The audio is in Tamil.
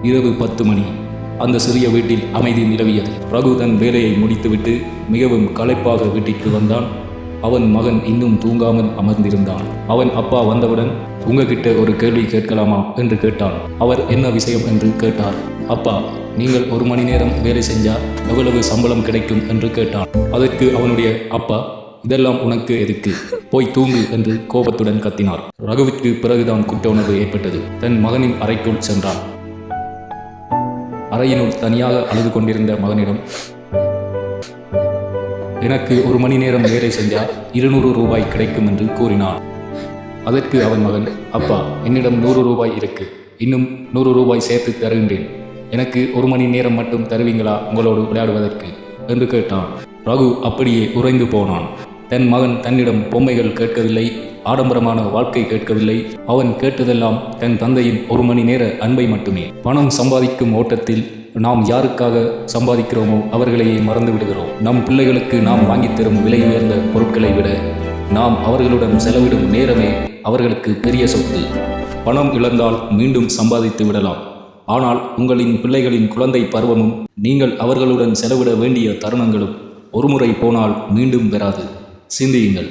இரவு 10 மணி. அந்த சிறிய வீட்டில் அமைதி நிலவியது. ரகு தன் வேலையை முடித்துவிட்டு மிகவும் களைப்பாக வீட்டிற்கு வந்தான். அவன் மகன் இன்னும் தூங்காமல் அமர்ந்திருந்தான். அவன் அப்பா வந்தவுடன், உங்ககிட்ட ஒரு கேள்வி கேட்கலாமா என்று கேட்டான். அவர் என்ன விஷயம் என்று கேட்டார். அப்பா, நீங்கள் 1 மணி நேரம் வேலை செஞ்சா எவ்வளவு சம்பளம் கிடைக்கும் என்று கேட்டான். அதற்கு அவனுடைய அப்பா, இதெல்லாம் உனக்கு எதுக்கு, போய் தூங்கு என்று கோபத்துடன் கத்தினார். ரகுவிற்கு பிறகுதான் குற்ற உணர்வு ஏற்பட்டது. தன் மகனின் அறைக்குள் சென்றான். அறையினுள் தனியாக அழுது கொண்டிருந்த மகனிடம், எனக்கு 1 மணி நேரம் வேலை செஞ்சா 200 ரூபாய் கிடைக்கும் என்று கூறினான். அதற்கு அவன் மகன், அப்பா, என்னிடம் 100 ரூபாய் இருக்கு, இன்னும் 100 ரூபாய் சேர்த்து தருகின்றேன், எனக்கு 1 மணி நேரம் மட்டும் தருவீங்களா உங்களோடு விளையாடுவதற்கு என்று கேட்டான். ரகு அப்படியே உறைந்து போனான். தன் மகன் தன்னிடம் பொம்மைகள் கேட்கவில்லை, ஆடம்பரமான வாழ்க்கை கேட்கவில்லை. அவன் கேட்டதெல்லாம் தன் தந்தையின் 1 மணி நேர அன்பை மட்டுமே. பணம் சம்பாதிக்கும் ஓட்டத்தில் நாம் யாருக்காக சம்பாதிக்கிறோமோ அவர்களையே மறந்து விடுகிறோம். நம் பிள்ளைகளுக்கு நாம் வாங்கித் தரும் விலை உயர்ந்த பொருட்களை விட நாம் அவர்களுடன் செலவிடும் நேரமே அவர்களுக்கு பெரிய சொத்து. பணம் இழந்தால் மீண்டும் சம்பாதித்து விடலாம். ஆனால் உங்களின் பிள்ளைகளின் குழந்தை பருவமும் நீங்கள் அவர்களுடன் செலவிட வேண்டிய தருணங்களும் ஒருமுறை போனால் மீண்டும் பெறாது. சிந்தியுங்கள்.